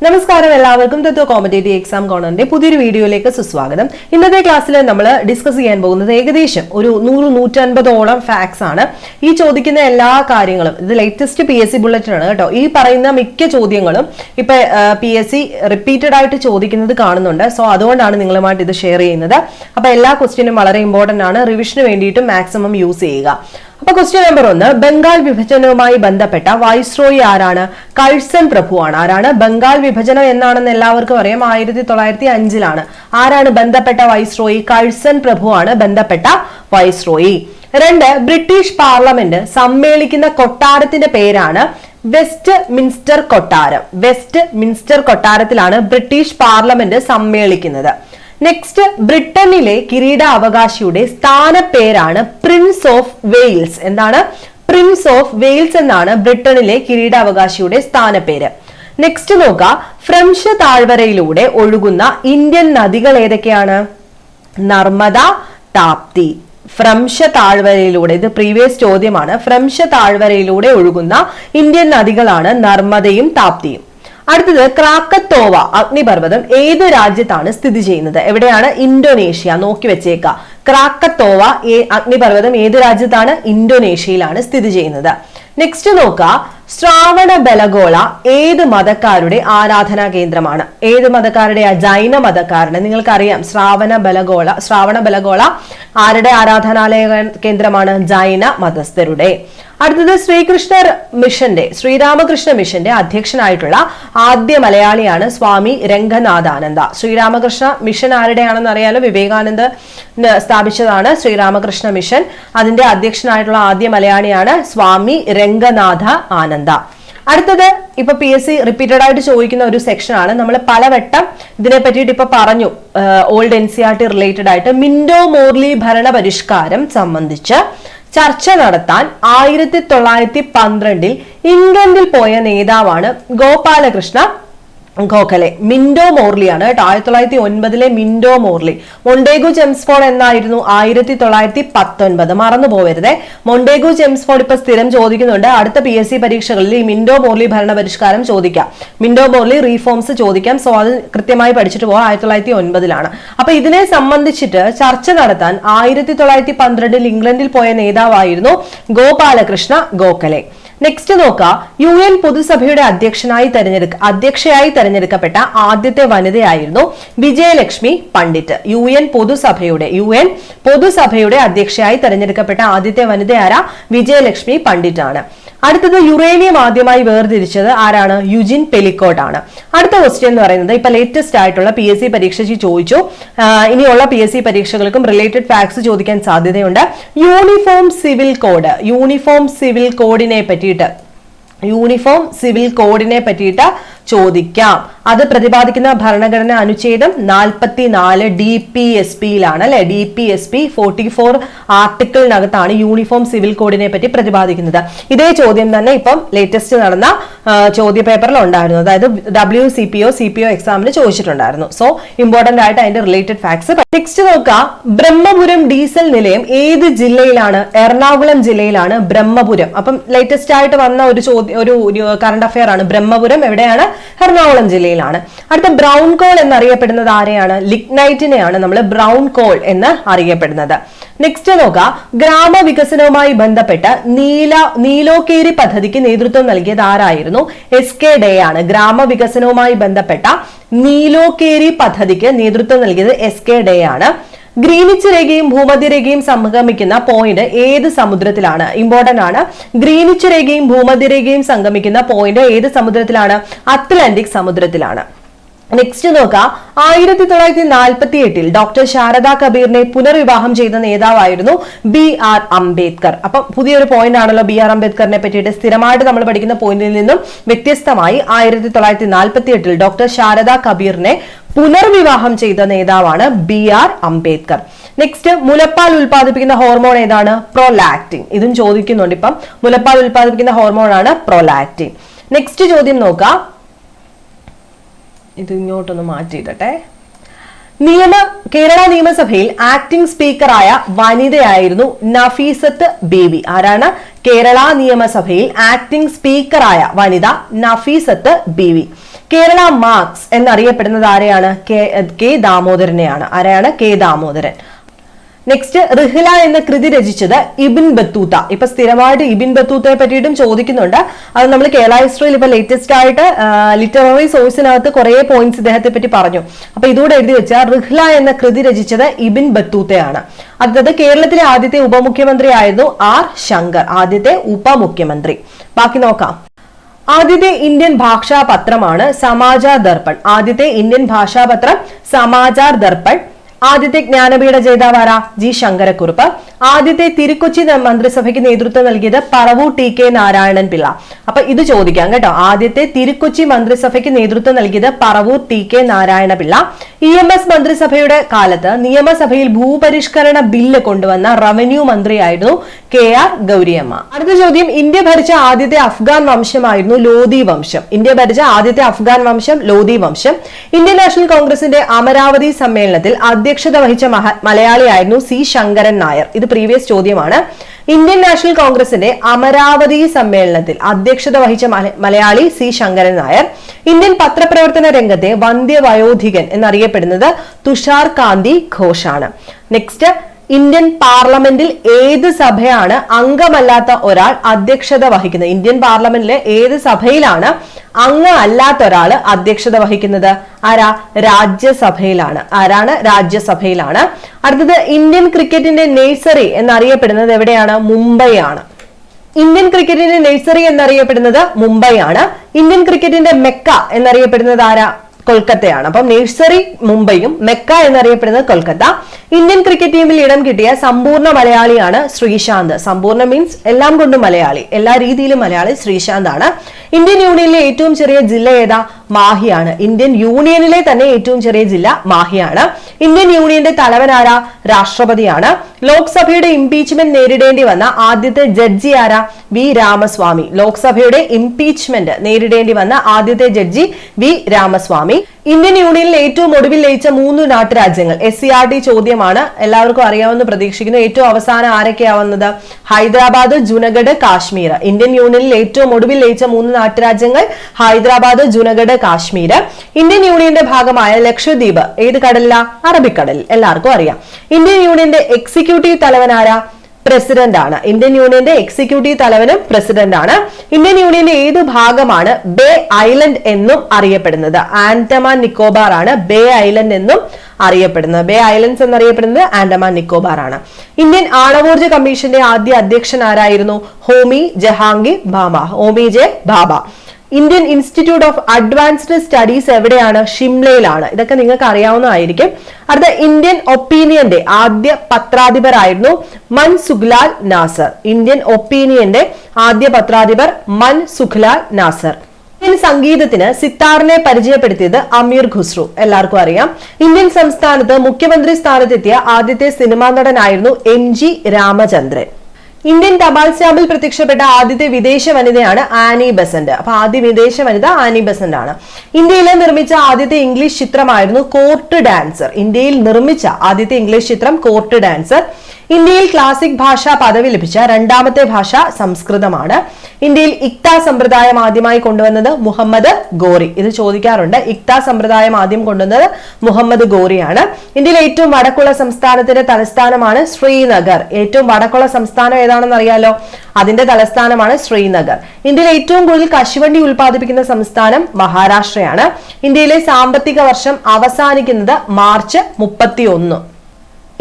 നമസ്കാരം എല്ലാവർക്കും തത്വ competitive exam കോർണറിന്റെ പുതിയൊരു വീഡിയോയിലേക്ക് സുസ്വാഗതം. ഇന്നത്തെ ക്ലാസ്സിൽ നമ്മൾ ഡിസ്കസ് ചെയ്യാൻ പോകുന്നത് ഏകദേശം ഒരു 100-150ഓളം ഫാക്ട്സ് ആണ്. ഈ ചോദിക്കുന്ന എല്ലാ കാര്യങ്ങളും ഇത് ലേറ്റസ്റ്റ് PSC ബുള്ളറ്റിൻ ആണ് കേട്ടോ. ഈ പറയുന്ന മിക്ക ചോദ്യങ്ങളും ഇപ്പൊ PSC റിപ്പീറ്റഡ് ആയിട്ട് ചോദിക്കുന്നത് കാണുന്നുണ്ട്. സോ അതുകൊണ്ടാണ് നിങ്ങളുമായിട്ട് ഇത് ഷെയർ ചെയ്യുന്നത്. അപ്പൊ എല്ലാ ക്വസ്റ്റ്യനും വളരെ ഇമ്പോർട്ടന്റ് ആണ്. റിവിഷന് വേണ്ടിയിട്ട് മാക്സിമം യൂസ് ചെയ്യുക. അപ്പൊ ക്വസ്റ്റ്യൻ നമ്പർ 1, ബംഗാൾ വിഭജനവുമായി ബന്ധപ്പെട്ട വൈസ്രോയി ആരാണ്? കഴ്സൺ പ്രഭു ആണ്. ആരാണ്? ബംഗാൾ വിഭജനം എന്നാണെന്ന് എല്ലാവർക്കും അറിയാം, 1905 ആരാണ് ബന്ധപ്പെട്ട വൈസ്രോയി? കഴ്സൺ പ്രഭു ആണ് ബന്ധപ്പെട്ട വൈസ്രോയി. 2, ബ്രിട്ടീഷ് പാർലമെന്റ് സമ്മേളിക്കുന്ന കൊട്ടാരത്തിന്റെ പേരാണ് വെസ്റ്റ് മിൻസ്റ്റർ കൊട്ടാരം. വെസ്റ്റ് മിൻസ്റ്റർ കൊട്ടാരത്തിലാണ് ബ്രിട്ടീഷ് പാർലമെന്റ് സമ്മേളിക്കുന്നത്. നെക്സ്റ്റ്, ബ്രിട്ടനിലെ കിരീടാവകാശിയുടെ സ്ഥാനപ്പേരാണ് പ്രിൻസ് ഓഫ് വെയിൽസ്. എന്താണ്? പ്രിൻസ് ഓഫ് വെയിൽസ് എന്നാണ് ബ്രിട്ടനിലെ കിരീടാവകാശിയുടെ സ്ഥാനപ്പേര്. നെക്സ്റ്റ് നോക്കുക, ഫ്രഞ്ച് താഴ്വരയിലൂടെ ഒഴുകുന്ന ഇന്ത്യൻ നദികൾ ഏതൊക്കെയാണ്? നർമ്മദ, താപ്തി. ഫ്രഞ്ച് താഴ്വരയിലൂടെ, ഇത് പ്രീവിയസ് ചോദ്യമാണ്, ഫ്രഞ്ച് താഴ്വരയിലൂടെ ഒഴുകുന്ന ഇന്ത്യൻ നദികളാണ് നർമ്മദയും താപ്തിയും. അടുത്തത്, ക്രാക്കത്തോവ അഗ്നിപർവ്വതം ഏത് രാജ്യത്താണ് സ്ഥിതി ചെയ്യുന്നത്? എവിടെയാണ്? ഇന്തോനേഷ്യ. നോക്കി വെച്ചേക്ക. ക്രാക്കത്തോവ അഗ്നിപർവ്വതം ഏത് രാജ്യത്താണ്? ഇന്തോനേഷ്യയിലാണ് സ്ഥിതി ചെയ്യുന്നത്. നെക്സ്റ്റ് നോക്കുക, ശ്രാവണബെലഗോള ഏത് മതക്കാരുടെ ആരാധനാ കേന്ദ്രമാണ്? ഏത് മതക്കാരുടെ? ജൈന മതക്കാരുടെ. നിങ്ങൾക്കറിയാം ശ്രാവണബെലഗോള ആരുടെ ആരാധനാലയ കേന്ദ്രമാണ്? ജൈന മതസ്ഥരുടെ. അടുത്തത്, ശ്രീരാമകൃഷ്ണ മിഷന്റെ അധ്യക്ഷനായിട്ടുള്ള ആദ്യ മലയാളിയാണ് സ്വാമി രംഗനാഥാനന്ദ. ശ്രീരാമകൃഷ്ണ മിഷൻ ആരുടെയാണെന്ന് അറിയാലോ, വിവേകാനന്ദ സ്ഥാപിച്ചതാണ് ശ്രീരാമകൃഷ്ണ മിഷൻ. അതിന്റെ അധ്യക്ഷനായിട്ടുള്ള ആദ്യ മലയാളിയാണ് സ്വാമി രംഗനാഥ ആനന്ദ. അടുത്തത്, ഇപ്പൊ PSC റിപ്പീറ്റഡ് ആയിട്ട് ചോദിക്കുന്ന ഒരു സെക്ഷൻ ആണ്. നമ്മൾ പലവട്ടം ഇതിനെ പറ്റിയിട്ട് ഇപ്പൊ പറഞ്ഞു, ഓൾഡ് NCERT റിലേറ്റഡ് ആയിട്ട്. മിന്റോ മോർലി ഭരണ പരിഷ്കാരം സംബന്ധിച്ച് ചർച്ച നടത്താൻ 1912 ഇംഗ്ലണ്ടിൽ പോയ നേതാവാണ് ഗോപാലകൃഷ്ണ ഗോഖലെ. മിന്റോ മോർലി ആണ് കേട്ടോ. 1909 മിന്റോ മോർലി. മൊണ്ടേഗു ചെംസ്ഫോർഡ് എന്നായിരുന്നു? 1919. മറന്നു പോവരുതേ. മൊണ്ടേഗു ചെംസ്ഫോർഡ് ഇപ്പൊ സ്ഥിരം ചോദിക്കുന്നുണ്ട്. അടുത്ത PSC പരീക്ഷകളിൽ ഈ മിന്റോ മോർലി ഭരണപരിഷ്കാരം ചോദിക്കാം, മിന്റോ മോർലി റീഫോംസ് ചോദിക്കാം. സോ അത് കൃത്യമായി പഠിച്ചിട്ട് പോവാം. 1909 അപ്പൊ ഇതിനെ സംബന്ധിച്ചിട്ട് ചർച്ച നടത്താൻ 1912 ഇംഗ്ലണ്ടിൽ പോയ നേതാവായിരുന്നു ഗോപാലകൃഷ്ണ ഗോഖലെ. നെക്സ്റ്റ് നോക്കുക, UN പൊതുസഭയുടെ അധ്യക്ഷയായി തെരഞ്ഞെടുക്കപ്പെട്ട ആദ്യത്തെ വനിതയായിരുന്നു വിജയലക്ഷ്മി പണ്ഡിറ്റ്. UN പൊതുസഭയുടെ അധ്യക്ഷയായി തെരഞ്ഞെടുക്കപ്പെട്ട ആദ്യത്തെ വനിത ആരാ? വിജയലക്ഷ്മി പണ്ഡിറ്റ് ആണ്. അടുത്തത്, യുറേനിയം ആദ്യമായി വേർതിരിച്ചത് ആരാണ്? യുജിൻ പെലിക്കോട്ട് ആണ്. അടുത്ത ക്വസ്റ്റ്യൻ എന്ന് പറയുന്നത് ഇപ്പൊ ലേറ്റസ്റ്റ് ആയിട്ടുള്ള PSC പരീക്ഷയ്ക്ക് ചോദിച്ചു. ഇനിയുള്ള PSC പരീക്ഷകൾക്കും റിലേറ്റഡ് ഫാക്ട്സ് ചോദിക്കാൻ സാധ്യതയുണ്ട്. യൂണിഫോം സിവിൽ കോഡിനെ പറ്റിയിട്ട് ചോദിക്കാം. അത് പ്രതിപാദിക്കുന്ന ഭരണഘടന അനുച്ഛേദം 44 DPSPയിലാണ് അല്ലെ. DPSP 44 ആർട്ടിക്കിളിനകത്താണ് യൂണിഫോം സിവിൽ കോഡിനെ പറ്റി പ്രതിപാദിക്കുന്നത്. ഇതേ ചോദ്യം തന്നെ ഇപ്പം ലേറ്റസ്റ്റ് നടന്ന ചോദ്യ പേപ്പറിൽ ഉണ്ടായിരുന്നു. അതായത് CPO എക്സാമിന് ചോദിച്ചിട്ടുണ്ടായിരുന്നു. സോ ഇമ്പോർട്ടന്റ് ആയിട്ട് അതിന്റെ റിലേറ്റഡ് ഫാക്ട്സ്. നെക്സ്റ്റ് നോക്കുക, ബ്രഹ്മപുരം ഡീസൽ നിലയം ഏത് ജില്ലയിലാണ്? എറണാകുളം ജില്ലയിലാണ് ബ്രഹ്മപുരം. അപ്പം ലേറ്റസ്റ്റ് ആയിട്ട് വന്ന ഒരു കറണ്ട് അഫയർ ആണ്. ബ്രഹ്മപുരം എവിടെയാണ്? എറണാകുളം ജില്ലയിലാണ്. അടുത്ത, ബ്രൗൺ കോൾ എന്നറിയപ്പെടുന്നത് ആരെയാണ്? ലിഗ്നൈറ്റിനെയാണ് നമ്മൾ ബ്രൗൺ കോൾ എന്ന് അറിയപ്പെടുന്നത്. നെക്സ്റ്റ് നോക്കുക, ഗ്രാമവികസനവുമായി ബന്ധപ്പെട്ട നീലോക്കേരി പദ്ധതിക്ക് നേതൃത്വം നൽകിയത് ആരായിരുന്നു? SK ഡേ ആണ്. ഗ്രാമവികസനവുമായി ബന്ധപ്പെട്ട നീലോക്കേരി പദ്ധതിക്ക് നേതൃത്വം നൽകിയത് SK ഡേ ആണ്. ഗ്രീനിച്ച് രേഖയും ഭൂമധ്യരേഖയും സംഗമിക്കുന്ന പോയിന്റ് ഏത് സമുദ്രത്തിലാണ്? ഇമ്പോർട്ടന്റ് ആണ്. ഗ്രീനിച്ച് രേഖയും ഭൂമധ്യരേഖയും സംഗമിക്കുന്ന പോയിന്റ് ഏത് സമുദ്രത്തിലാണ്? അറ്റ്ലാന്റിക് സമുദ്രത്തിലാണ്. നെക്സ്റ്റ് നോക്കുക, 1948 ഡോക്ടർ ശാരദ കബീറിനെ പുനർവിവാഹം ചെയ്ത നേതാവായിരുന്നു BR അംബേദ്കർ. അപ്പൊ പുതിയൊരു പോയിന്റ് ആണല്ലോ BR അംബേദ്കറിനെ പറ്റിയിട്ട്. സ്ഥിരമായിട്ട് നമ്മൾ പഠിക്കുന്ന പോയിന്റിൽ നിന്നും വ്യത്യസ്തമായി 1948 ഡോക്ടർ ശാരദ കബീറിനെ പുനർവിവാഹം ചെയ്ത നേതാവാണ് BR അംബേദ്കർ. നെക്സ്റ്റ്, മുലപ്പാൽ ഉൽപ്പാദിപ്പിക്കുന്ന ഹോർമോൺ ഏതാണ്? പ്രൊലാക്റ്റിൻ. ഇതും ചോദിക്കുന്നുണ്ട്. ഇപ്പം മുലപ്പാൽ ഉൽപ്പാദിപ്പിക്കുന്ന ഹോർമോൺ ആണ് പ്രൊലാക്റ്റിൻ. നെക്സ്റ്റ് ചോദ്യം നോക്കാം, ഇത് ഇങ്ങോട്ടൊന്ന് മാറ്റിയിട്ടെ. കേരള നിയമസഭയിൽ ആക്ടിംഗ് സ്പീക്കറായ വനിതയായിരുന്നു നഫീസത്ത് ബേബി. ആരാണ്? കേരള നിയമസഭയിൽ ആക്ടിംഗ് സ്പീക്കറായ വനിത നഫീസത്ത് ബേബി. കേരള മാർക്സ് എന്നറിയപ്പെടുന്നത് ആരെയാണ്? കെ ദാമോദരനെയാണ്. ആരെയാണ്? കെ ദാമോദരൻ. നെക്സ്റ്റ്, റിഹ്ല എന്ന കൃതി രചിച്ചത് ഇബിൻ ബത്തൂത്ത. ഇപ്പൊ സ്ഥിരമായിട്ട് ഇബിൻ ബത്തൂത്തയെ പറ്റിയിട്ടും ചോദിക്കുന്നുണ്ട്. അത് നമ്മൾ കേരള ഹിസ്റ്ററിയിൽ ഇപ്പൊ ലേറ്റസ്റ്റ് ആയിട്ട് ലിറ്റററി സോഴ്സിനകത്ത് കുറെ പോയിന്റ്സ് ഇദ്ദേഹത്തെ പറ്റി പറഞ്ഞു. അപ്പൊ ഇതോടെ എഴുതി വെച്ച റിഹ്ല എന്ന കൃതി രചിച്ചത് ഇബിൻ ബത്തൂത്തയാണ്. അടുത്തത്, കേരളത്തിലെ ആദ്യത്തെ ഉപമുഖ്യമന്ത്രി ആയിരുന്നു ആർ ശങ്കർ. ആദ്യത്തെ ഉപമുഖ്യമന്ത്രി. ബാക്കി നോക്കാം. ആദ്യത്തെ ഇന്ത്യൻ ഭാഷാ പത്രമാണ് സമാചാർ ദർപ്പൺ. ആദ്യത്തെ ഇന്ത്യൻ ഭാഷാപത്രം സമാചാർ ദർപ്പൺ. ആദ്യത്തെ ജ്ഞാനപീഠ ജേതാവാര? ജി ശങ്കരക്കുറുപ്പ്. ആദ്യത്തെ തിരുക്കൊച്ചി മന്ത്രിസഭയ്ക്ക് നേതൃത്വം നൽകിയത് പറവൂർ ടി കെ നാരായണൻ പിള്ള. അപ്പൊ ഇത് ചോദിക്കാം കേട്ടോ. ആദ്യത്തെ തിരുക്കൊച്ചി മന്ത്രിസഭയ്ക്ക് നേതൃത്വം നൽകിയത് Paravur T K Narayana Pillai. EMS മന്ത്രിസഭയുടെ കാലത്ത് നിയമസഭയിൽ ഭൂപരിഷ്കരണ ബില്ല് കൊണ്ടുവന്ന റവന്യൂ മന്ത്രിയായിരുന്നു KR ഗൗരിയമ്മ. അടുത്ത ചോദ്യം, ഇന്ത്യ ഭരിച്ച ആദ്യത്തെ അഫ്ഗാൻ വംശമായിരുന്നു ലോധി വംശം. ഇന്ത്യ ഭരിച്ച ആദ്യത്തെ അഫ്ഗാൻ വംശം ലോധി വംശം. ഇന്ത്യൻ നാഷണൽ കോൺഗ്രസിന്റെ അമരാവതി സമ്മേളനത്തിൽ അധ്യക്ഷത വഹിച്ച മലയാളിയായിരുന്നു C ശങ്കരൻ നായർ. ഇത് പ്രീവിയസ് ചോദ്യമാണ്. ഇന്ത്യൻ നാഷണൽ കോൺഗ്രസിന്റെ അമരാവതി സമ്മേളനത്തിൽ അധ്യക്ഷത വഹിച്ച മലയാളി C ശങ്കരൻ നായർ. ഇന്ത്യൻ പത്രപ്രവർത്തന രംഗത്തെ വന്ധ്യവയോധികൻ എന്നറിയപ്പെടുന്നത് തുഷാർ കാന്തി ഘോഷാണ്. നെക്സ്റ്റ്, ഇന്ത്യൻ പാർലമെന്റിൽ ഏത് സഭയാണ് അംഗമല്ലാത്ത ഒരാൾ അധ്യക്ഷത വഹിക്കുന്നത്? ഇന്ത്യൻ പാർലമെന്റിലെ ഏത് സഭയിലാണ് അല്ലാത്ത ഒരാൾ അധ്യക്ഷത വഹിക്കുന്നത്? ആരാ? രാജ്യസഭയിലാണ്. ആരാണ്? രാജ്യസഭയിലാണ്. അടുത്തത്, ഇന്ത്യൻ ക്രിക്കറ്റിന്റെ നേഴ്സറി എന്നറിയപ്പെടുന്നത് എവിടെയാണ്? മുംബൈ ആണ്. ഇന്ത്യൻ ക്രിക്കറ്റിന്റെ നേഴ്സറി എന്നറിയപ്പെടുന്നത് മുംബൈ ആണ്. ഇന്ത്യൻ ക്രിക്കറ്റിന്റെ മെക്ക എന്നറിയപ്പെടുന്നത് ആരാ? കൊൽക്കത്തയാണ്. അപ്പം നേഴ്സറി മുംബൈയും മെക്ക എന്നറിയപ്പെടുന്നത് കൊൽക്കത്ത. ഇന്ത്യൻ ക്രിക്കറ്റ് ടീമിൽ ഇടം കിട്ടിയ സമ്പൂർണ്ണ മലയാളിയാണ് ശ്രീശാന്ത്. സമ്പൂർണ്ണ മീൻസ് എല്ലാം കൊണ്ടും മലയാളി, എല്ലാ രീതിയിലും മലയാളി ശ്രീശാന്ത് ആണ്. ഇന്ത്യൻ യൂണിയനിലെ ഏറ്റവും ചെറിയ ജില്ല ഏതാ? മാഹിയാണ്. ഇന്ത്യൻ യൂണിയനിലെ തന്നെ ഏറ്റവും ചെറിയ ജില്ല മാഹിയാണ്. ഇന്ത്യൻ യൂണിയന്റെ തലവൻ ആരാ? രാഷ്ട്രപതിയാണ്. ലോക്സഭയുടെ ഇംപീച്ച്മെന്റ് നേരിടേണ്ടി വന്ന ആദ്യത്തെ ജഡ്ജി ആരാ? വി രാമസ്വാമി. ലോക്സഭയുടെ ഇംപീച്ച്മെന്റ് നേരിടേണ്ടി വന്ന ആദ്യത്തെ ജഡ്ജി വി രാമസ്വാമി. ഇന്ത്യൻ യൂണിയനിൽ ഏറ്റവും ഒടുവിൽ ലയിച്ച 3 നാട്ടുരാജ്യങ്ങൾ. SCRT ചോദ്യമാണ്, എല്ലാവർക്കും അറിയാമെന്ന് പ്രതീക്ഷിക്കുന്നു. ഏറ്റവും അവസാനം ആരൊക്കെയാ വന്നത്? ഹൈദരാബാദ്, ജുനഗഡ്, കാശ്മീർ. ഇന്ത്യൻ യൂണിയനിൽ ഏറ്റവും ഒടുവിൽ ലയിച്ച 3 നാട്ടുരാജ്യങ്ങൾ ഹൈദരാബാദ്, ജുനഗഡ്, കാശ്മീർ. ഇന്ത്യൻ യൂണിയന്റെ ഭാഗമായ ലക്ഷദ്വീപ് ഏത് കടലിലാ? അറബിക്കടലിൽ. എല്ലാവർക്കും അറിയാം. ഇന്ത്യൻ യൂണിയന്റെ എക്സിക്യൂട്ടീവ് തലവൻ ആരാ? പ്രസിഡന്റ് ആണ്. ഇന്ത്യൻ യൂണിയന്റെ എക്സിക്യൂട്ടീവ് തലവനും പ്രസിഡന്റ് ആണ്. ഇന്ത്യൻ യൂണിയന്റെ ഏത് ഭാഗമാണ് ബേ ഐലൻഡ് എന്നും അറിയപ്പെടുന്നത്? ആൻഡമാൻ നിക്കോബാർ ആണ് ബേ ഐലൻഡ് എന്നും അറിയപ്പെടുന്നത്. ബേ ഐലൻഡ്സ് എന്നറിയപ്പെടുന്നത് ആൻഡമാൻ നിക്കോബാർ ആണ്. ഇന്ത്യൻ ആണവോർജ കമ്മീഷന്റെ ആദ്യ അധ്യക്ഷൻ ആരായിരുന്നു? Homi Jahangir Bhabha. Homi J Bhabha. Indian institute of advanced studies എവിടെയാണ്? ഷിംലയിലാണ്. ഇതൊക്കെ നിങ്ങൾക്ക് അറിയാവുന്നതായിരിക്കും. അടുത്ത, ഇന്ത്യൻ ഒപ്പീനിയന്റെ ആദ്യ പത്രാധിപരായിരുന്നു മൻസുഖ്ലാൽ നാസർ. ഇന്ത്യൻ ഒപ്പീനിയന്റെ ആദ്യ പത്രാധിപർ മൻസുഖ്ലാൽ നാസർ. ഇന്ത്യൻ സംഗീതത്തിന് സിത്താറിനെ പരിചയപ്പെടുത്തിയത് അമീർ ഖുസ്രു. എല്ലാവർക്കും അറിയാം. ഇന്ത്യൻ സംസ്ഥാനത്ത് മുഖ്യമന്ത്രി സ്ഥാനത്തെത്തിയ ആദ്യത്തെ സിനിമാ നടനായിരുന്നു MG രാമചന്ദ്രൻ. ഇന്ത്യൻ തപാൽ സ്റ്റാമ്പിൽ പ്രത്യക്ഷപ്പെട്ട ആദ്യത്തെ വിദേശ വനിതയാണ് ആനി ബെസന്റ്. അപ്പൊ ആദ്യ വിദേശ വനിത ആനി ബെസന്റ് ആണ്. ഇന്ത്യയിൽ നിർമ്മിച്ച ആദ്യത്തെ ഇംഗ്ലീഷ് ചിത്രമായിരുന്നു കോർട്ട് ഡാൻസർ. ഇന്ത്യയിൽ നിർമ്മിച്ച ആദ്യത്തെ ഇംഗ്ലീഷ് ചിത്രം കോർട്ട് ഡാൻസർ. ഇന്ത്യയിൽ ക്ലാസിക് ഭാഷ പദവി ലഭിച്ച രണ്ടാമത്തെ ഭാഷ സംസ്കൃതമാണ്. ഇന്ത്യയിൽ ഇക്ത സമ്പ്രദായം ആദ്യമായി കൊണ്ടുവന്നത് മുഹമ്മദ് ഗോറി. ഇത് ചോദിക്കാറുണ്ട്. ഇക്ത സമ്പ്രദായം ആദ്യം കൊണ്ടുവന്നത് മുഹമ്മദ് ഗോറിയാണ്. ഇന്ത്യയിലെ ഏറ്റവും വടക്കുള്ള സംസ്ഥാനത്തിന്റെ തലസ്ഥാനമാണ് ശ്രീനഗർ. ഏറ്റവും വടക്കുള്ള സംസ്ഥാനം ഏതാണെന്ന് അറിയാലോ? അതിന്റെ തലസ്ഥാനമാണ് ശ്രീനഗർ. ഇന്ത്യയിലെ ഏറ്റവും കൂടുതൽ കശുവണ്ടി ഉൽപ്പാദിപ്പിക്കുന്ന സംസ്ഥാനം മഹാരാഷ്ട്രയാണ്. ഇന്ത്യയിലെ സാമ്പത്തിക വർഷം അവസാനിക്കുന്നത് മാർച്ച് 31.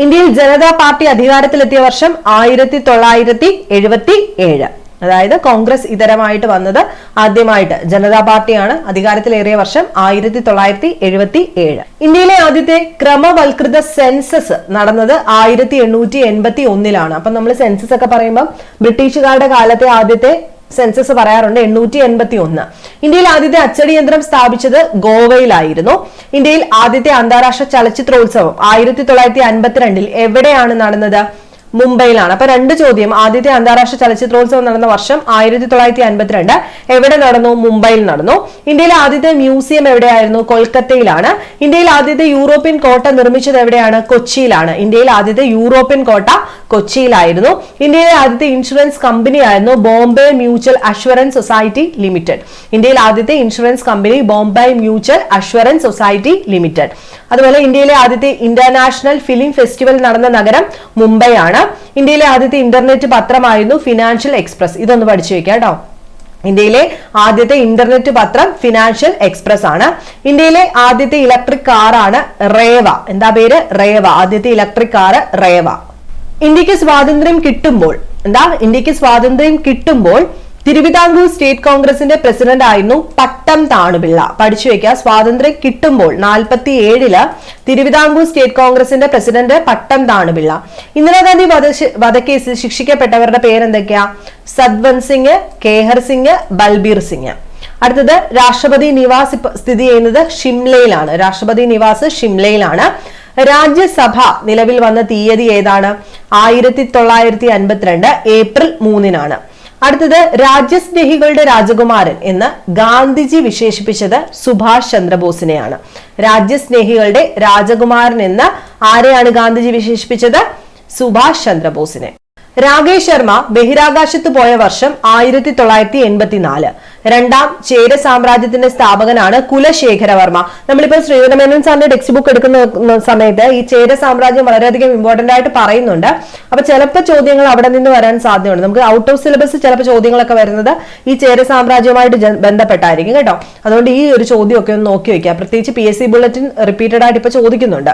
ഇന്ത്യയിൽ ജനതാ പാർട്ടി അധികാരത്തിലെത്തിയ വർഷം 1977. അതായത് കോൺഗ്രസ് ഇതരമായിട്ട് വന്നത് ആദ്യമായിട്ട് ജനതാ പാർട്ടിയാണ്. അധികാരത്തിലേറിയ വർഷം 1977. ഇന്ത്യയിലെ ആദ്യത്തെ ക്രമവൽകൃത സെൻസസ് നടന്നത് 1881. അപ്പൊ നമ്മൾ സെൻസസ് ഒക്കെ പറയുമ്പോൾ ബ്രിട്ടീഷുകാരുടെ കാലത്തെ ആദ്യത്തെ സെൻസസ് പറയാറുണ്ട്. 881. ഇന്ത്യയിൽ ആദ്യത്തെ അച്ചടി യന്ത്രം സ്ഥാപിച്ചത് ഗോവയിലായിരുന്നു. ഇന്ത്യയിൽ ആദ്യത്തെ അന്താരാഷ്ട്ര ചലച്ചിത്രോത്സവം 1952 എവിടെയാണ് നടന്നത്? മുംബൈയിലാണ്. അപ്പൊ രണ്ട് ചോദ്യം. ആദ്യത്തെ അന്താരാഷ്ട്ര ചലച്ചിത്രോത്സവം നടന്ന വർഷം 1952. എവിടെ നടന്നു? മുംബൈയിൽ നടന്നു. ഇന്ത്യയിലെ ആദ്യത്തെ മ്യൂസിയം എവിടെയായിരുന്നു? കൊൽക്കത്തയിലാണ്. ഇന്ത്യയിൽ ആദ്യത്തെ യൂറോപ്യൻ കോട്ട നിർമ്മിച്ചത് എവിടെയാണ്? കൊച്ചിയിലാണ്. ഇന്ത്യയിൽ ആദ്യത്തെ യൂറോപ്യൻ കോട്ട കൊച്ചിയിലായിരുന്നു. ഇന്ത്യയിലെ ആദ്യത്തെ ഇൻഷുറൻസ് കമ്പനി ആയിരുന്നു Bombay mutual assurance society limited. ഇന്ത്യയിൽ ആദ്യത്തെ insurance company Bombay mutual assurance society limited. അതുപോലെ ഇന്ത്യയിലെ ആദ്യത്തെ ഇന്റർനാഷണൽ ഫിലിം ഫെസ്റ്റിവൽ നടന്ന നഗരം മുംബൈ ആണ്. ഇന്ത്യയിലെ ആദ്യത്തെ ഇന്റർനെറ്റ് പത്രമായിരുന്നു ഫിനാൻഷ്യൽ എക്സ്പ്രസ്. ഇതൊന്ന് പഠിച്ചു വെക്കാം കേട്ടോ. ഇന്ത്യയിലെ ആദ്യത്തെ ഇന്റർനെറ്റ് പത്രം ഫിനാൻഷ്യൽ എക്സ്പ്രസ് ആണ്. ഇന്ത്യയിലെ ആദ്യത്തെ ഇലക്ട്രിക് കാറാണ് റേവ. എന്താ പേര്? റേവ. ആദ്യത്തെ ഇലക്ട്രിക് കാർ റേവ. ഇന്ത്യക്ക് സ്വാതന്ത്ര്യം കിട്ടുമ്പോൾ തിരുവിതാംകൂർ സ്റ്റേറ്റ് കോൺഗ്രസിന്റെ പ്രസിഡന്റ് ആയിരുന്നു പട്ടം താണുപിള്ള. പഠിച്ചു വെക്കുക. സ്വാതന്ത്ര്യം കിട്ടുമ്പോൾ 47 തിരുവിതാംകൂർ സ്റ്റേറ്റ് കോൺഗ്രസിന്റെ പ്രസിഡന്റ് പട്ടം താണുപിള്ള. ഇന്ദിരാഗാന്ധി വധക്കേസിൽ ശിക്ഷിക്കപ്പെട്ടവരുടെ പേരെന്തൊക്കെയാ? സദ്വന്ത് സിംഗ്, കേഹർ സിംഗ്, ബൽബീർ സിംഗ്. അടുത്തത് രാഷ്ട്രപതി നിവാസ് സ്ഥിതി ചെയ്യുന്നത് ഷിംലയിലാണ്. രാഷ്ട്രപതി നിവാസ് ഷിംലയിലാണ്. രാജ്യസഭ നിലവിൽ വന്ന തീയതി ഏതാണ്? 1952 ഏപ്രിൽ 3-നാണ്. അടുത്തത് രാജ്യസ്നേഹികളുടെ രാജകുമാരൻ എന്ന് ഗാന്ധിജി വിശേഷിപ്പിച്ചത് സുഭാഷ് ചന്ദ്രബോസിനെയാണ്. രാജ്യസ്നേഹികളുടെ രാജകുമാരൻ എന്ന് ആരെയാണ് ഗാന്ധിജി വിശേഷിപ്പിച്ചത്? സുഭാഷ് ചന്ദ്രബോസിനെ. രാകേഷ് ശർമ്മ ബഹിരാകാശത്ത് പോയ വർഷം 1984. രണ്ടാം ചേര സാമ്രാജ്യത്തിന്റെ സ്ഥാപകനാണ് കുലശേഖരവർമ്മ. നമ്മളിപ്പോ ശ്രീധരമേനോൻ സാറിന്റെ ടെക്സ്റ്റ് ബുക്ക് എടുക്കുന്ന സമയത്ത് ഈ ചേര സാമ്രാജ്യം വളരെയധികം ഇമ്പോർട്ടന്റ് ആയിട്ട് പറയുന്നുണ്ട്. അപ്പൊ ചിലപ്പോൾ ചോദ്യങ്ങൾ അവിടെ നിന്ന് വരാൻ സാധ്യതയുണ്ട്. നമുക്ക് ഔട്ട് ഓഫ് സിലബസ് ചിലപ്പോൾ ചോദ്യങ്ങളൊക്കെ വരുന്നത് ഈ ചേര സാമ്രാജ്യവുമായിട്ട് ബന്ധപ്പെട്ടായിരിക്കും കേട്ടോ. അതുകൊണ്ട് ഈ ഒരു ചോദ്യമൊക്കെ ഒന്ന് നോക്കി വെക്കുക. പ്രത്യേകിച്ച് PSC ബുള്ളറ്റിൻ റിപ്പീറ്റഡ് ആയിട്ട് ഇപ്പൊ ചോദിക്കുന്നുണ്ട്.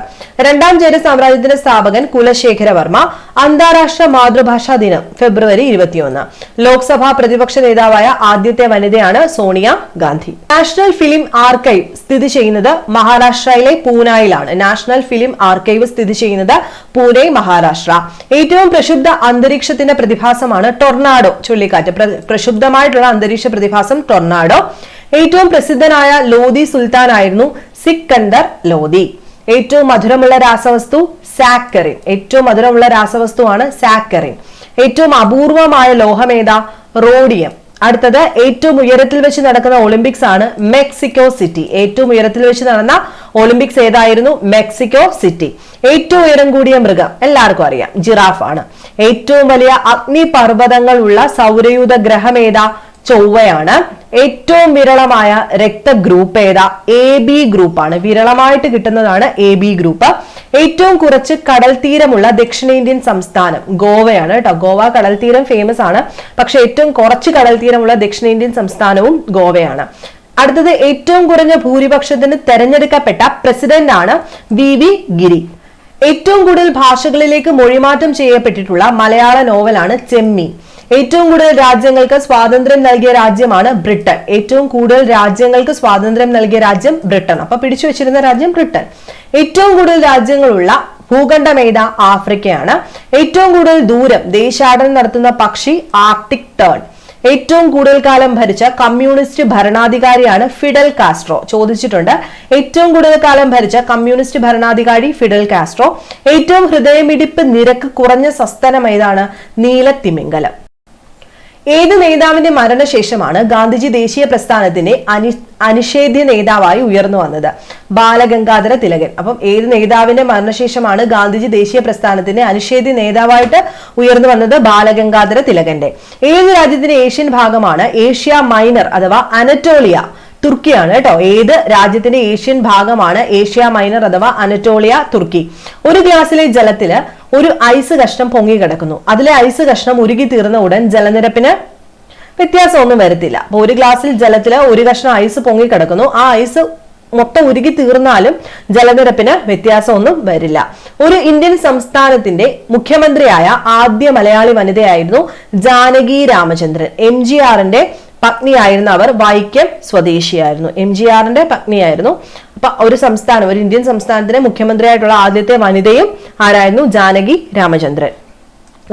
രണ്ടാം ചേര സാമ്രാജ്യത്തിന്റെ സ്ഥാപകൻ കുലശേഖരവർമ്മ. അന്താരാഷ്ട്ര മാതൃഭാഷാ ദിനം ഫെബ്രുവരി 21. ലോക്സഭാ പ്രതിപക്ഷ നേതാവായ ആദ്യത്തെ വനിതയാണ് Sonia Gandhi. National film archive സ്ഥിതി ചെയ്യുന്നത് മഹാരാഷ്ട്രയിലെ പൂനായിലാണ്. നാഷണൽ ഫിലിം ആർക്കൈവ് സ്ഥിതി ചെയ്യുന്നത് പൂനെ, മഹാരാഷ്ട്ര. ഏറ്റവും പ്രക്ഷുബ്ധ അന്തരീക്ഷത്തിന്റെ പ്രതിഭാസമാണ് ടൊർണാഡോ, ചുഴലിക്കാറ്റ്. പ്രക്ഷുബ്ധമായിട്ടുള്ള അന്തരീക്ഷ പ്രതിഭാസം ടൊർണാഡോ. ഏറ്റവും പ്രസിദ്ധനായ ലോധി സുൽത്താൻ ആയിരുന്നു സിക്കന്ദർ ലോധി. ഏറ്റവും മധുരമുള്ള രാസവസ്തു സാക്കറിൻ. ഏറ്റവും മധുരമുള്ള രാസവസ്തുവാണ് സാക്കറിൻ. ഏറ്റവും അപൂർവമായ ലോഹമേതാ? റോഡിയം. അടുത്തത് ഏറ്റവും ഉയരത്തിൽ വെച്ച് നടക്കുന്ന ഒളിമ്പിക്സ് ആണ് മെക്സിക്കോ സിറ്റി. ഏറ്റവും ഉയരത്തിൽ വെച്ച് നടന്ന ഒളിമ്പിക്സ് ഏതായിരുന്നു? Mexico city. ഏറ്റവും ഉയരം കൂടിയ മൃഗം എല്ലാവർക്കും അറിയാം, ജിറാഫ് ആണ്. ഏറ്റവും വലിയ അഗ്നിപർവ്വതങ്ങൾ ഉള്ള സൗരയൂഥ ഗ്രഹം ഏതാ? ചൊവ്വയാണ്. ഏറ്റവും വിരളമായ രക്തഗ്രൂപ്പ് ഏതാ? AB ഗ്രൂപ്പാണ്. വിരളമായിട്ട് കിട്ടുന്നതാണ് AB ഗ്രൂപ്പ്. ഏറ്റവും കുറച്ച് കടൽ തീരമുള്ള ദക്ഷിണേന്ത്യൻ സംസ്ഥാനം ഗോവയാണ് കേട്ടോ. ഗോവ കടൽ തീരം ഫേമസ് ആണ്. പക്ഷെ ഏറ്റവും കുറച്ച് കടൽ തീരമുള്ള ദക്ഷിണേന്ത്യൻ സംസ്ഥാനവും ഗോവയാണ്. അടുത്തത് ഏറ്റവും കുറഞ്ഞ ഭൂരിപക്ഷത്തിന് തെരഞ്ഞെടുക്കപ്പെട്ട പ്രസിഡന്റ് ആണ് VV ഗിരി. ഏറ്റവും കൂടുതൽ ഭാഷകളിലേക്ക് മൊഴിമാറ്റം ചെയ്യപ്പെട്ടിട്ടുള്ള മലയാള നോവലാണ് ചെമ്മീൻ. ഏറ്റവും കൂടുതൽ രാജ്യങ്ങൾക്ക് സ്വാതന്ത്ര്യം നൽകിയ രാജ്യമാണ് ബ്രിട്ടൻ. ഏറ്റവും കൂടുതൽ രാജ്യങ്ങൾക്ക് സ്വാതന്ത്ര്യം നൽകിയ രാജ്യം ബ്രിട്ടൻ. അപ്പൊ പിടിച്ചു വെച്ചിരുന്ന രാജ്യം ബ്രിട്ടൻ. ഏറ്റവും കൂടുതൽ രാജ്യങ്ങളുള്ള ഭൂഖണ്ഡം ഏതാ? ആഫ്രിക്കയാണ്. ഏറ്റവും കൂടുതൽ ദൂരം ദേശാടനം നടത്തുന്ന പക്ഷി ആർട്ടിക് ടേൺ. ഏറ്റവും കൂടുതൽ കാലം ഭരിച്ച കമ്മ്യൂണിസ്റ്റ് ഭരണാധികാരിയാണ് ഫിഡൽ കാസ്ട്രോ. ചോദിച്ചിട്ടുണ്ട്. ഏറ്റവും കൂടുതൽ കാലം ഭരിച്ച കമ്മ്യൂണിസ്റ്റ് ഭരണാധികാരി ഫിഡൽ കാസ്ട്രോ. ഏറ്റവും ഹൃദയമിടിപ്പ് നിരക്ക് കുറഞ്ഞ സസ്തനം ഏതാണ്? നീലത്തിമിംഗലം. ഏത് നേതാവിന്റെ മരണശേഷമാണ് ഗാന്ധിജി ദേശീയ പ്രസ്ഥാനത്തിന്റെ അനിഷേധ്യ നേതാവായി ഉയർന്നു വന്നത്? ബാലഗംഗാധര തിലകൻ. അപ്പം ഏത് നേതാവിന്റെ മരണശേഷമാണ് ഗാന്ധിജി ദേശീയ പ്രസ്ഥാനത്തിന്റെ അനിഷേധ്യ നേതാവായിട്ട് ഉയർന്നു വന്നത്? ബാലഗംഗാധര തിലകന്റെ. ഏത് രാജ്യത്തിന്റെ ഏഷ്യൻ ഭാഗമാണ് ഏഷ്യ മൈനർ അഥവാ അനറ്റോളിയ? തുർക്കിയാണ് കേട്ടോ. ഏത് രാജ്യത്തിന്റെ ഏഷ്യൻ ഭാഗമാണ് ഏഷ്യ മൈനർ അഥവാ അനറ്റോളിയ? തുർക്കി. ഒരു ഗ്ലാസ്സിലെ ജലത്തില് ഒരു ഐസ് കഷ്ണം പൊങ്ങി കിടക്കുന്നു. അതിലെ ഐസ് കഷ്ണം ഉരുകി തീർന്ന ഉടൻ ജലനിരപ്പിന് വ്യത്യാസമൊന്നും വരത്തില്ല. അപ്പൊ ഒരു ഗ്ലാസ്സിൽ ജലത്തില് ഒരു കഷ്ണം ഐസ് പൊങ്ങി കിടക്കുന്നു. ആ ഐസ് മൊത്തം ഉരുകി തീർന്നാലും ജലനിരപ്പിന് വ്യത്യാസമൊന്നും വരില്ല. ഒരു ഇന്ത്യൻ സംസ്ഥാനത്തിന്റെ മുഖ്യമന്ത്രിയായ ആദ്യ മലയാളി വനിതയായിരുന്നു ജാനകി രാമചന്ദ്രൻ. MGRന്റെ പത്നിയായിരുന്ന അവർ വൈക്കം സ്വദേശിയായിരുന്നു. MGRന്റെ പത്നിയായിരുന്നു. അപ്പൊ ഒരു ഇന്ത്യൻ സംസ്ഥാനത്തിന്റെ മുഖ്യമന്ത്രിയായിട്ടുള്ള ആദ്യത്തെ വനിതയും ആരായിരുന്നു? ജാനകി രാമചന്ദ്രൻ.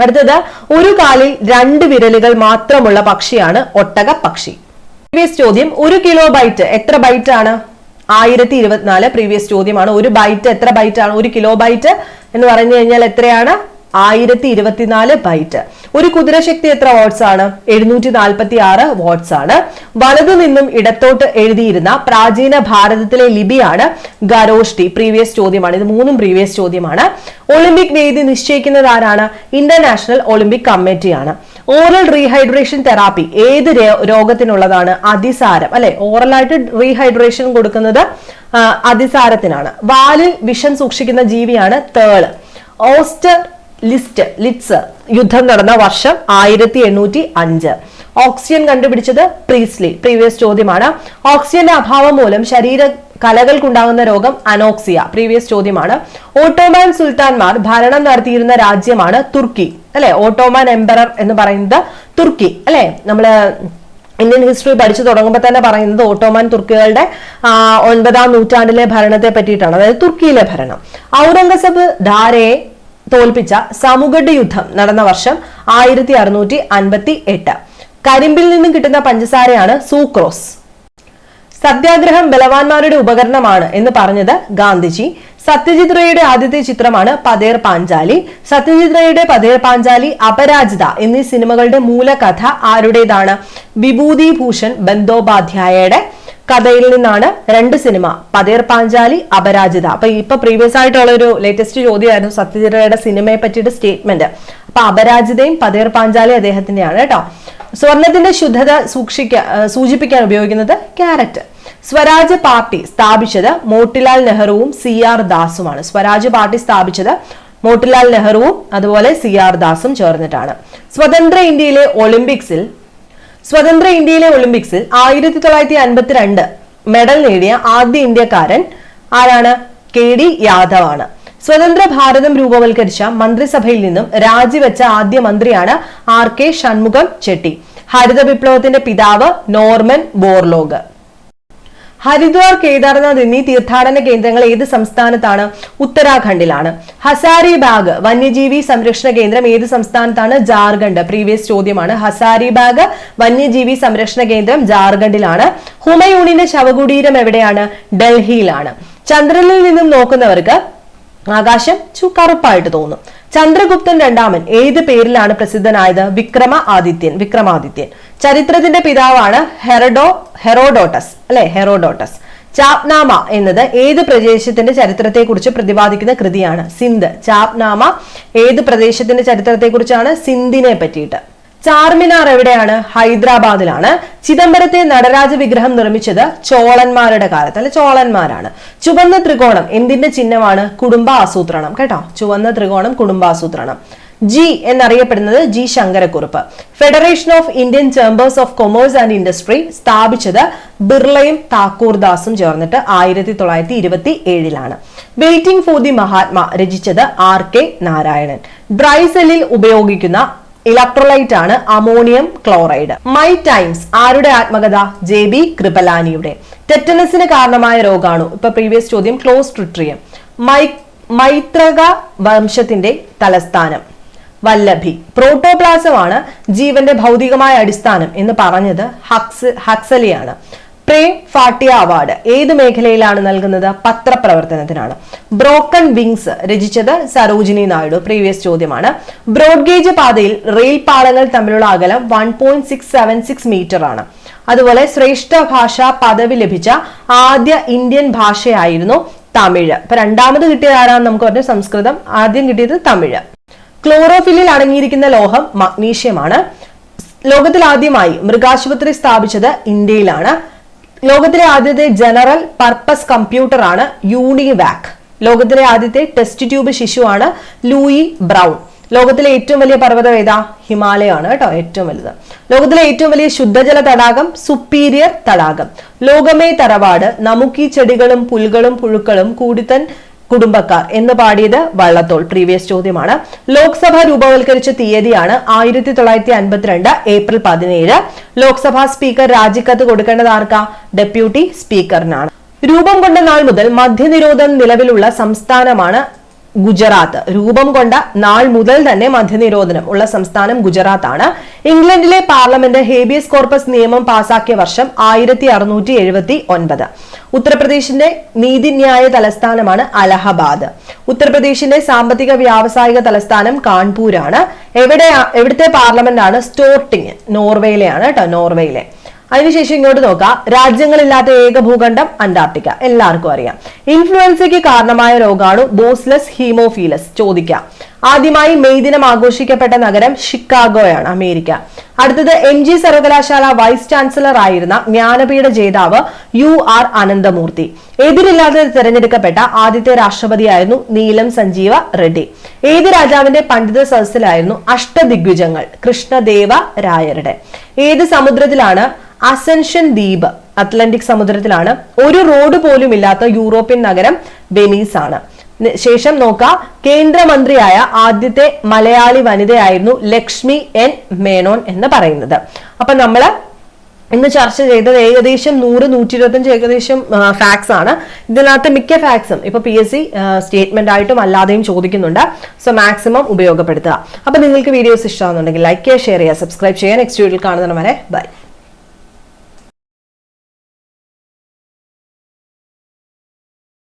അടുത്തത് ഒരു കാലിൽ 2 വിരലുകൾ മാത്രമുള്ള പക്ഷിയാണ് ഒട്ടക പക്ഷി. പ്രീവിയസ് ചോദ്യം, 1 കിലോബൈറ്റ് എത്ര ബൈറ്റ് ആണ്? 1024. പ്രീവിയസ് ചോദ്യമാണ്. ഒരു ബൈറ്റ് എത്ര ബൈറ്റ് ആണ്? 1 കിലോബൈറ്റ് എന്ന് പറഞ്ഞു കഴിഞ്ഞാൽ എത്രയാണ്? 1024 ബൈറ്റ്. ഒരു കുതിരശക്തി എത്ര വാട്ട്സ് ആണ്? 746 വാട്ട്സ് ആണ്. വലതു നിന്നും ഇടത്തോട്ട് എഴുതിയിരുന്ന പ്രാചീന ഭാരതത്തിലെ ലിപിയാണ് ഖരോഷ്ടി. പ്രീവിയസ് ചോദ്യമാണ്. ഇത് മൂന്നും പ്രീവിയസ് ചോദ്യമാണ്. ഒളിമ്പിക് വേദി നിശ്ചയിക്കുന്നത് ആരാണ്? ഇന്റർനാഷണൽ ഒളിമ്പിക് കമ്മിറ്റിയാണ്. ഓറൽ റീഹൈഡ്രേഷൻ തെറാപ്പി ഏത് രോഗത്തിനുള്ളതാണ്? അതിസാരം അല്ലെ. ഓറലായിട്ട് റീഹൈഡ്രേഷൻ കൊടുക്കുന്നത് അതിസാരത്തിനാണ്. വാലിൽ വിഷം സൂക്ഷിക്കുന്ന ജീവിയാണ് തേള്. ഓസ്റ്റർ ലിറ്റ്സ് യുദ്ധം നടന്ന വർഷം 1805. ഓക്സിജൻ കണ്ടുപിടിച്ചത് പ്രീസ്ലി. പ്രീവിയസ് ചോദ്യമാണ്. ഓക്സിജന്റെ അഭാവം മൂലം ശരീര കലകൾക്കുണ്ടാകുന്ന രോഗം അനോക്സിയ. പ്രീവിയസ് ചോദ്യമാണ്. ഓട്ടോമാൻ സുൽത്താൻമാർ ഭരണം നടത്തിയിരുന്ന രാജ്യമാണ് തുർക്കി അല്ലെ. ഓട്ടോമാൻ എംപറർ എന്ന് പറയുന്നത് തുർക്കി അല്ലെ. നമ്മള് ഇന്ത്യൻ ഹിസ്റ്ററി പഠിച്ചു തുടങ്ങുമ്പോൾ തന്നെ പറയുന്നത് ഓട്ടോമാൻ തുർക്കികളുടെ 9ാം നൂറ്റാണ്ടിലെ ഭരണത്തെ പറ്റിയിട്ടാണ്, അതായത് തുർക്കിയിലെ ഭരണം. ഔറംഗസേബ് ധാരയെ തോൽപ്പിച്ച സമുഗഡ് യുദ്ധം നടന്ന വർഷം 1658. കരിമ്പിൽ നിന്നും കിട്ടുന്ന പഞ്ചസാരയാണ് സൂക്രോസ്. സത്യാഗ്രഹം ബലവാന്മാരുടെ ഉപകരണമാണ് എന്ന് പറഞ്ഞത് ഗാന്ധിജി. സത്യജിത് റേയുടെ ആദ്യത്തെ ചിത്രമാണ് പതേർ പാഞ്ചാലി. സത്യജിത് റേയുടെ പതേർ പാഞ്ചാലി, അപരാജിത എന്നീ സിനിമകളുടെ മൂലകഥ ആരുടേതാണ്? വിഭൂതി ഭൂഷൺ ബന്ദോപാധ്യായയുടെ കഥയിൽ നിന്നാണ് 2 സിനിമ, പതേർ പാഞ്ചാലി, അപരാജിത. അപ്പൊ ഇപ്പൊ പ്രീവിയസ് ആയിട്ടുള്ള ഒരു ലേറ്റസ്റ്റ് ചോദ്യമായിരുന്നു സത്യജിത് റേയുടെ സിനിമയെ പറ്റിയിട്ട് സ്റ്റേറ്റ്മെന്റ്. അപ്പൊ അപരാജിതയും പതേർ പാഞ്ചാലി അദ്ദേഹത്തിന്റെയാണ് കേട്ടോ. സ്വർണത്തിന്റെ ശുദ്ധത സൂചിപ്പിക്കാൻ ഉപയോഗിക്കുന്നത് ക്യാരറ്റ്. സ്വരാജ് പാർട്ടി സ്ഥാപിച്ചത് മോട്ടിലാൽ നെഹ്റുവും CR ദാസുമാണ്. സ്വരാജ് പാർട്ടി സ്ഥാപിച്ചത് മോട്ടിലാൽ നെഹ്റുവും അതുപോലെ CR ദാസും ചേർന്നിട്ടാണ്. സ്വതന്ത്ര ഇന്ത്യയിലെ ഒളിമ്പിക്സിൽ 1952 മെഡൽ നേടിയ ആദ്യ ഇന്ത്യക്കാരൻ ആരാണ്? KD യാദവ് ആണ്. സ്വതന്ത്ര ഭാരതം രൂപവൽക്കരിച്ച മന്ത്രിസഭയിൽ നിന്നും രാജിവെച്ച ആദ്യ മന്ത്രിയാണ് RK ഷൺമുഖം ചെട്ടി. ഹരിത വിപ്ലവത്തിന്റെ പിതാവ് നോർമൻ ബോർലോഗ്. ഹരിദ്വാർ, കേദാർനാഥ് എന്നീ തീർത്ഥാടന കേന്ദ്രങ്ങൾ ഏത് സംസ്ഥാനത്താണ്? ഉത്തരാഖണ്ഡിലാണ്. ഹസാരിബാഗ് വന്യജീവി സംരക്ഷണ കേന്ദ്രം ഏത് സംസ്ഥാനത്താണ്? ജാർഖണ്ഡ്. പ്രീവിയസ് ചോദ്യമാണ്. ഹസാരിബാഗ് വന്യജീവി സംരക്ഷണ കേന്ദ്രം ജാർഖണ്ഡിലാണ്. ഹുമയൂണിന്റെ ശവകുടീരം എവിടെയാണ്? ഡൽഹിയിലാണ്. ചന്ദ്രനിൽ നിന്നും നോക്കുന്നവർക്ക് ആകാശം കറുപ്പായിട്ട് തോന്നും. ചന്ദ്രഗുപ്തൻ രണ്ടാമൻ ഏത് പേരിലാണ് പ്രസിദ്ധനായത്? വിക്രമാദിത്യൻ. ചരിത്രത്തിന്റെ പിതാവാണ് ഹെറോഡോട്ടസ് അല്ലെ. ഹെറോഡോട്ടസ്. ചാപ്നാമ എന്നത് ഏത് പ്രദേശത്തിന്റെ ചരിത്രത്തെ കുറിച്ച് പ്രതിപാദിക്കുന്ന കൃതിയാണ്? സിന്ധ്. ചാപ്നാമ ഏത് പ്രദേശത്തിന്റെ ചരിത്രത്തെ കുറിച്ചാണ്? സിന്ധിനെ പറ്റിയിട്ട്. ചാർമിനാർ എവിടെയാണ്? ഹൈദരാബാദിലാണ്. ചിദംബരത്തെ നടരാജ വിഗ്രഹം നിർമ്മിച്ചത് ചോളന്മാരുടെ കാലത്ത് അല്ലെ. ചോളന്മാരാണ്. ചുവന്ന ത്രികോണം എന്തിന്റെ ചിഹ്നമാണ്? കുടുംബാസൂത്രണം കേട്ടോ. ചുവന്ന ത്രികോണം കുടുംബാസൂത്രണം. ജി എന്നറിയപ്പെടുന്നത് G Sankarakurup. Federation of Indian chambers of commerce and industry സ്ഥാപിച്ചത് ബിർളയും താക്കൂർദാസും ചേർന്നിട്ട് 1927. വെയിറ്റിംഗ് ഫോർ ദി മഹാത്മ രചിച്ചത് RK നാരായണൻ. ഡ്രൈ സെല്ലിൽ ഉപയോഗിക്കുന്ന ഇലക്ട്രോലൈറ്റ് ആണ് അമോണിയം ക്ലോറൈഡ്. മൈ ടൈംസ് ആരുടെ ആത്മകഥ? JB കൃപലാനിയുടെ. ടെറ്റനസിന് കാരണമായ രോഗാണു. ഇപ്പൊ പ്രീവിയസ് ചോദ്യം ക്ലോസ്ട്രിഡിയം. മൈത്രക വംശത്തിന്റെ തലസ്ഥാനം വല്ലഭി. പ്രോട്ടോപ്ലാസം ആണ് ജീവന്റെ ഭൗതികമായ അടിസ്ഥാനം എന്ന് പറഞ്ഞത് ഹക്സലിയാണ്. പ്രേം ഫാട്ടിയ അവാർഡ് ഏത് മേഖലയിലാണ് നൽകുന്നത്? പത്രപ്രവർത്തനത്തിനാണ്. ബ്രോക്കൺ വിങ്സ് രചിച്ചത് സരോജിനി നായിഡു. പ്രീവിയസ് ചോദ്യമാണ്. ബ്രോഡ്ഗേജ് പാതയിൽ റെയിൽ പാളങ്ങൾ തമ്മിലുള്ള അകലം 1.676 മീറ്റർ ആണ്. അതുപോലെ ശ്രേഷ്ഠ ഭാഷ പദവി ലഭിച്ച ആദ്യ ഇന്ത്യൻ ഭാഷയായിരുന്നു തമിഴ്. ഇപ്പൊ രണ്ടാമത് കിട്ടിയത് ആരാന്ന് നമുക്ക് പറഞ്ഞു? സംസ്കൃതം. ആദ്യം കിട്ടിയത് തമിഴ്. ക്ലോറോഫില്ലിൽ അടങ്ങിയിരിക്കുന്ന ലോഹം മഗ്നീഷ്യമാണ്. ലോകത്തിൽ ആദ്യമായി മൃഗാശുപത്രി സ്ഥാപിച്ചത് ഇന്ത്യയിലാണ്. ലോകത്തിലെ ആദ്യത്തെ ജനറൽ പർപ്പസ് കമ്പ്യൂട്ടർ ആണ് യൂണിവാക്. ലോകത്തിലെ ആദ്യത്തെ ടെസ്റ്റ് ട്യൂബ് ശിശുവാണ് ലൂയി ബ്രൗൺ. ലോകത്തിലെ ഏറ്റവും വലിയ പർവ്വതം ഏതാ? ഹിമാലയമാണ് കേട്ടോ, ഏറ്റവും വലുത്. ലോകത്തിലെ ഏറ്റവും വലിയ ശുദ്ധജല തടാകം സുപ്പീരിയർ തടാകം. ലോകമേ തറവാട്, നമുക്കീ ചെടികളും പുൽകളും പുഴുക്കളും കൂടിത്തൻ കുടുംബക്കാർ എന്ന് പാടിയത് വള്ളത്തോൾ. പ്രീവിയസ് ചോദ്യമാണ്. ലോക്സഭ രൂപവൽക്കരിച്ച തീയതിയാണ് 1952 ഏപ്രിൽ 17. ലോക്സഭാ സ്പീക്കർ രാജിക്കത്ത് കൊടുക്കേണ്ടത് ആർക്കാ? ഡെപ്യൂട്ടി സ്പീക്കറിനാണ്. രൂപം കൊണ്ട നാൾ മുതൽ മദ്യനിരോധനം നിലവിലുള്ള സംസ്ഥാനമാണ് ഗുജറാത്ത്. രൂപം കൊണ്ട നാൾ മുതൽ തന്നെ മദ്യനിരോധനം ഉള്ള സംസ്ഥാനം ഗുജറാത്ത് ആണ്. ഇംഗ്ലണ്ടിലെ പാർലമെന്റ് ഹേബിയസ് കോർപ്പസ് നിയമം പാസാക്കിയ വർഷം 1679. ഉത്തർപ്രദേശിന്റെ നീതിന്യായ തലസ്ഥാനമാണ് അലഹബാദ്. ഉത്തർപ്രദേശിന്റെ സാമ്പത്തിക വ്യാവസായിക തലസ്ഥാനം കാൺപൂരാണ്. എവിടുത്തെ പാർലമെന്റ് ആണ്? സ്റ്റോർട്ടിങ്, നോർവേയിലെയാണ് കേട്ടോ, നോർവേയിലെ. അതിനുശേഷം ഇങ്ങോട്ട് നോക്കാം. രാജ്യങ്ങളില്ലാത്ത ഏക ഭൂഖണ്ഡം അന്റാർട്ടിക്ക, എല്ലാവർക്കും അറിയാം. ഇൻഫ്ലുവൻസയ്ക്ക് കാരണമായ രോഗാണു ബോസിലസ് ഹീമോഫീലസ്, ചോദിക്കാം. ആദ്യമായി മെയ് ദിനം ആഘോഷിക്കപ്പെട്ട നഗരം ഷിക്കാഗോയാണ്, അമേരിക്ക. അടുത്തത് MG സർവകലാശാല വൈസ് ചാൻസലർ ആയിരുന്ന ജ്ഞാനപീഠ ജേതാവ് UR അനന്തമൂർത്തി. എതിരില്ലാതെ തിരഞ്ഞെടുക്കപ്പെട്ട ആദ്യത്തെ രാഷ്ട്രപതിയായിരുന്നു നീലം സഞ്ജീവ റെഡ്ഡി. ഏത് രാജാവിന്റെ പണ്ഡിത സദസ്സിലായിരുന്നു അഷ്ടദിഗ്വിജങ്ങൾ? കൃഷ്ണദേവ രായരുടെ. ഏത് സമുദ്രത്തിലാണ് അസെൻഷൻ ദ്വീപ്? അറ്റ്ലാന്റിക് സമുദ്രത്തിലാണ്. ഒരു റോഡ് പോലും ഇല്ലാത്ത യൂറോപ്യൻ നഗരം വെനീസ് ആണ്. ശേഷം നോക്കാം, കേന്ദ്രമന്ത്രിയായ ആദ്യത്തെ മലയാളി വനിതയായിരുന്നു ലക്ഷ്മി N മേനോൻ എന്ന് പറയുന്നത്. അപ്പൊ നമ്മള് ഇന്ന് ചർച്ച ചെയ്തത് ഏകദേശം 100-125 ഏകദേശം ഫാക്ട്സ് ആണ്. ഇതിനകത്ത് മിക്ക ഫാക്ട്സും ഇപ്പൊ PSC സ്റ്റേറ്റ്മെന്റ് ആയിട്ടും അല്ലാതെയും ചോദിക്കുന്നുണ്ട്. സോ മാക്സിമം ഉപയോഗപ്പെടുത്തുക. അപ്പൊ നിങ്ങൾക്ക് വീഡിയോസ് ഇഷ്ടമാകുന്നുണ്ടെങ്കിൽ ലൈക്ക് ചെയ്യുക, ഷെയർ ചെയ്യുക, സബ്സ്ക്രൈബ് ചെയ്യുക. നെക്സ്റ്റ് വീഡിയോയിൽ കാണുന്നവരെ ബൈ.